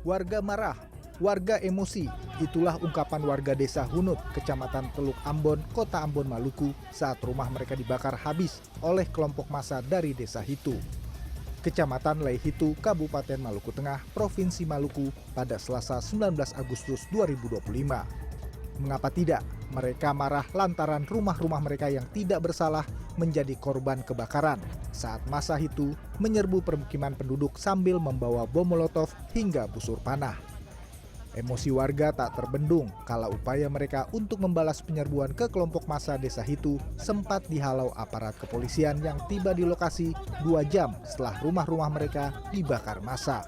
Warga marah, warga emosi. Itulah ungkapan warga desa Hunut, Kecamatan Teluk Ambon, Kota Ambon, Maluku saat rumah mereka dibakar habis oleh kelompok massa dari desa Hitu. Kecamatan Leihitu, Kabupaten Maluku Tengah, Provinsi Maluku pada Selasa 19 Agustus 2025. Mengapa tidak? Mereka marah lantaran rumah-rumah mereka yang tidak bersalah menjadi korban kebakaran saat massa Hitu menyerbu permukiman penduduk sambil membawa bom molotov hingga busur panah. Emosi warga tak terbendung kala upaya mereka untuk membalas penyerbuan ke kelompok massa desa Hitu sempat dihalau aparat kepolisian yang tiba di lokasi 2 jam setelah rumah-rumah mereka dibakar massa.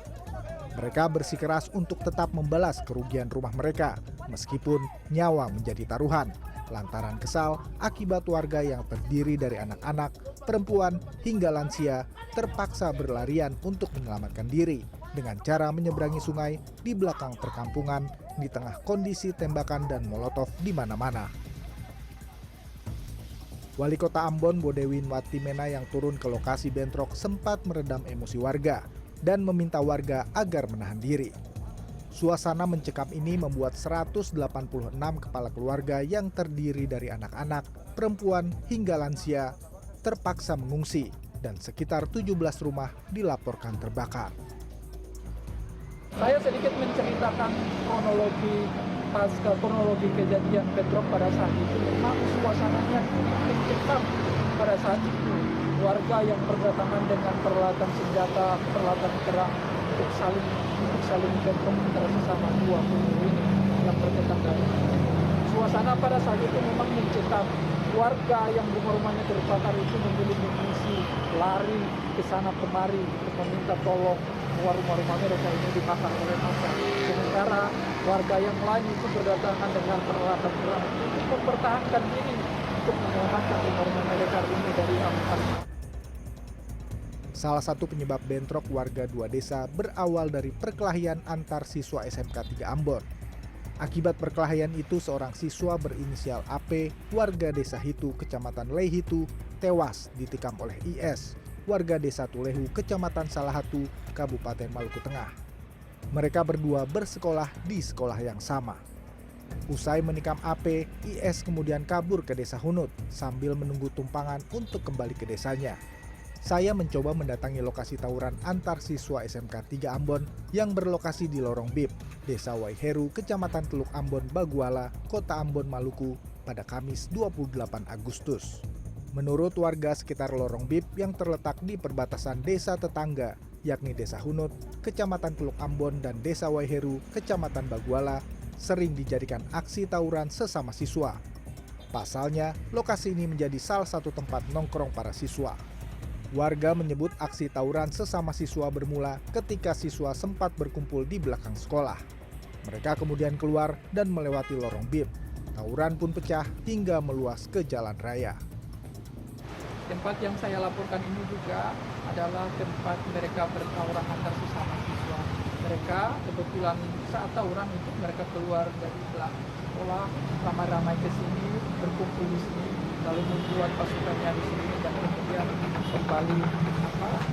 Mereka bersikeras untuk tetap membalas kerugian rumah mereka meskipun nyawa menjadi taruhan lantaran kesal akibat warga yang terdiri dari anak-anak, perempuan hingga lansia terpaksa berlarian untuk menyelamatkan diri dengan cara menyeberangi sungai di belakang perkampungan di tengah kondisi tembakan dan molotov di mana-mana. Wali Kota Ambon Bodewin Watimena yang turun ke lokasi bentrok sempat meredam emosi warga dan meminta warga agar menahan diri. Suasana mencekam ini membuat 186 kepala keluarga yang terdiri dari anak-anak, perempuan hingga lansia terpaksa mengungsi dan sekitar 17 rumah dilaporkan terbakar. Saya sedikit menceritakan kronologi kejadian bentrok pada saat itu. Memang suasananya mencekam pada saat itu. Warga yang berdatangan dengan peralatan senjata, peralatan perang untuk saling bentrok antara sesama dua kubu ini yang bertetangga. Suasana pada saat itu memang mencekam. Warga yang rumah-rumahnya terbakar itu memilih mengungsi, lari ke sana kemari untuk meminta tolong bahwa rumah-rumah mereka ini dibakar oleh massa. Sementara warga yang lain itu berdatangan dengan peralatan perang untuk mempertahankan diri untuk menyelamatkan rumah-rumah mereka ini dari amukan. Salah satu penyebab bentrok warga dua desa berawal dari perkelahian antar siswa SMK 3 Ambon. Akibat perkelahian itu seorang siswa berinisial AP, warga desa Hitu, Kecamatan Leihitu, tewas ditikam oleh IS, warga desa Tulehu, Kecamatan Salahatu, Kabupaten Maluku Tengah. Mereka berdua bersekolah di sekolah yang sama. Usai menikam AP, IS kemudian kabur ke desa Hunut sambil menunggu tumpangan untuk kembali ke desanya. Saya mencoba mendatangi lokasi tawuran antar siswa SMK 3 Ambon yang berlokasi di Lorong Bib, Desa Waiheru, Kecamatan Teluk Ambon, Baguala, Kota Ambon, Maluku pada Kamis 28 Agustus. Menurut warga sekitar Lorong Bib yang terletak di perbatasan desa tetangga, yakni Desa Hunut, Kecamatan Teluk Ambon, dan Desa Waiheru, Kecamatan Baguala, sering dijadikan aksi tawuran sesama siswa. Pasalnya, lokasi ini menjadi salah satu tempat nongkrong para siswa. Warga menyebut aksi tawuran sesama siswa bermula ketika siswa sempat berkumpul di belakang sekolah. Mereka kemudian keluar dan melewati Lorong Bib. Tawuran pun pecah hingga meluas ke jalan raya. Tempat yang saya laporkan ini juga adalah tempat mereka bertawuran antar sesama siswa. Mereka kebetulan saat tawuran itu mereka keluar dari belakang sekolah, ramai-ramai ke sini, berkumpul di sini, lalu membuat pasukannya di sini dan kemudian kembali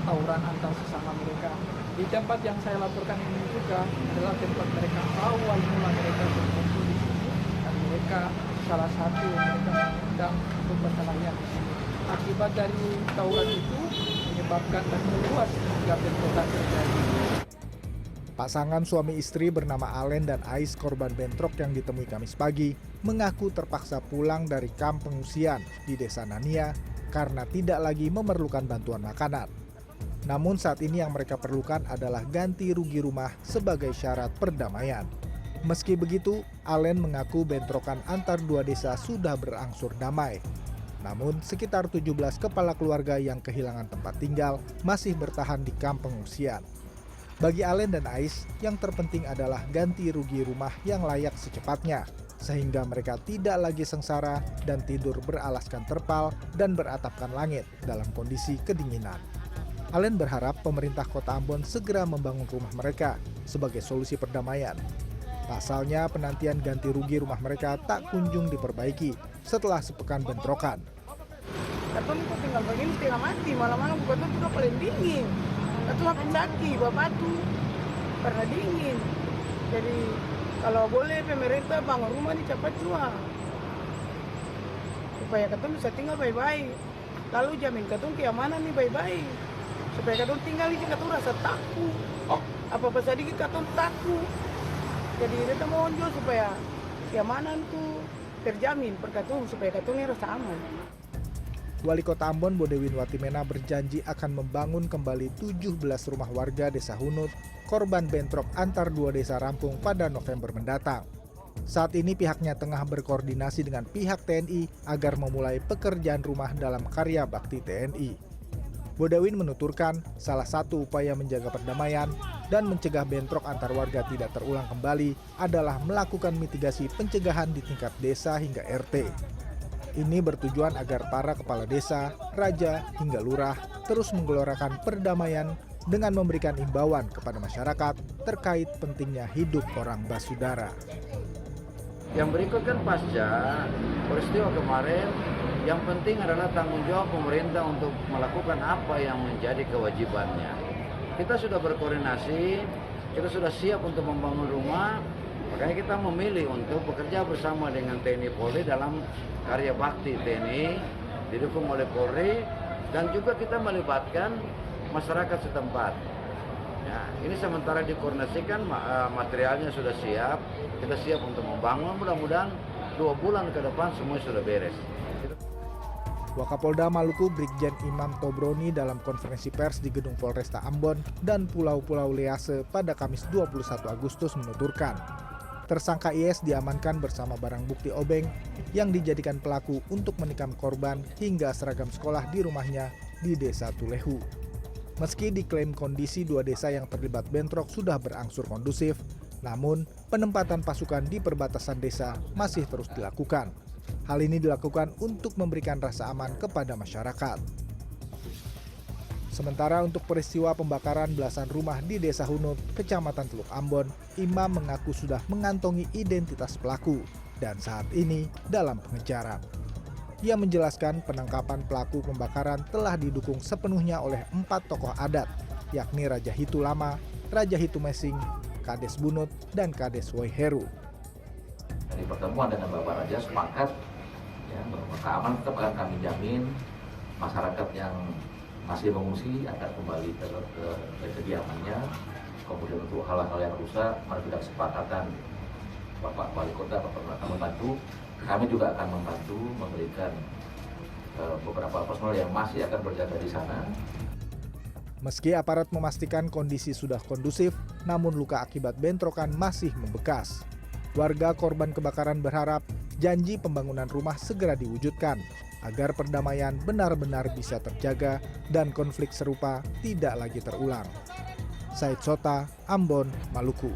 tawuran antar sesama mereka. Di tempat yang saya laporkan ini juga adalah tempat mereka awal mula mereka berkumpul di sini dan mereka salah satu mereka mengundang untuk berkelahian di sini. Akibat dari tawuran itu menyebabkan dan meluas hingga bentrokan terjadi. Pasangan suami istri bernama Alen dan Ais korban bentrok yang ditemui Kamis pagi mengaku terpaksa pulang dari kamp pengungsian di Desa Nania karena tidak lagi memerlukan bantuan makanan. Namun saat ini yang mereka perlukan adalah ganti rugi rumah sebagai syarat perdamaian. Meski begitu, Alen mengaku bentrokan antar dua desa sudah berangsur damai. Namun sekitar 17 kepala keluarga yang kehilangan tempat tinggal masih bertahan di kamp pengungsian. Bagi Alen dan Ais, yang terpenting adalah ganti rugi rumah yang layak secepatnya, sehingga mereka tidak lagi sengsara dan tidur beralaskan terpal dan beratapkan langit dalam kondisi kedinginan. Alen berharap pemerintah Kota Ambon segera membangun rumah mereka sebagai solusi perdamaian. Pasalnya penantian ganti rugi rumah mereka tak kunjung diperbaiki setelah sepekan bentrokan. Katanya kok tinggal begini setengah mati, malam-malam buka tuh udah paling dingin. Itu makin daki, bawa batu. karena dingin. Jadi kalau boleh pemerintah bangun rumah ini cepat juga. Supaya katong bisa tinggal baik-baik. Lalu jamin katong keamanan nih baik-baik. Supaya katong tinggal ini katong rasa takut. Apa-apa sedikit katong takut. Jadi kita mohon juga supaya keamanan tuh terjamin per katong supaya katong ini rasa aman. Wali Kota Ambon Bodewin Watimena berjanji akan membangun kembali 17 rumah warga Desa Hunut korban bentrok antar dua desa rampung pada November mendatang. Saat ini pihaknya tengah berkoordinasi dengan pihak TNI agar memulai pekerjaan rumah dalam karya bakti TNI. Bodewin menuturkan salah satu upaya menjaga perdamaian dan mencegah bentrok antar warga tidak terulang kembali adalah melakukan mitigasi pencegahan di tingkat desa hingga RT. Ini bertujuan agar para kepala desa, raja, hingga lurah terus menggelorakan perdamaian dengan memberikan imbauan kepada masyarakat terkait pentingnya hidup orang basudara. Yang berikut kan pasca peristiwa kemarin, yang penting adalah tanggung jawab pemerintah untuk melakukan apa yang menjadi kewajibannya. Kita sudah berkoordinasi, kita sudah siap untuk membangun rumah, makanya kita memilih untuk bekerja bersama dengan TNI Polri dalam karya bakti TNI, didukung oleh Polri, dan juga kita melibatkan masyarakat setempat. Ya, ini sementara dikoordinasikan, materialnya sudah siap, kita siap untuk membangun, mudah-mudahan 2 bulan ke depan semua sudah beres. Wakapolda Maluku Brigjen Imam Tobroni dalam konferensi pers di Gedung Polresta Ambon dan Pulau-Pulau Lease pada Kamis 21 Agustus menuturkan, tersangka IS diamankan bersama barang bukti obeng yang dijadikan pelaku untuk menikam korban hingga seragam sekolah di rumahnya di Desa Tulehu. Meski diklaim kondisi dua desa yang terlibat bentrok sudah berangsur kondusif, namun penempatan pasukan di perbatasan desa masih terus dilakukan. Hal ini dilakukan untuk memberikan rasa aman kepada masyarakat. Sementara untuk peristiwa pembakaran belasan rumah di Desa Hunut, Kecamatan Teluk Ambon, Imam mengaku sudah mengantongi identitas pelaku dan saat ini dalam pengejaran. Ia menjelaskan penangkapan pelaku pembakaran telah didukung sepenuhnya oleh 4 tokoh adat, yakni Raja Hitu Lama, Raja Hitu Mesing, Kades Bunut, dan Kades Woiheru. Dari pertemuan dengan Bapak Raja sepakat ya, bahwa keamanan tetap akan kami jamin, masyarakat yang masih mengungsi akan kembali ke kediamannya. Kemudian untuk hal-hal yang rusak, mari kita kesepakatan Bapak Wali Kota akan membantu. Kami juga akan membantu memberikan beberapa personel yang masih akan berjaga di sana. Meski aparat memastikan kondisi sudah kondusif, namun luka akibat bentrokan masih membekas. Warga korban kebakaran berharap janji pembangunan rumah segera diwujudkan agar perdamaian benar-benar bisa terjaga dan konflik serupa tidak lagi terulang. Said Sota, Ambon, Maluku.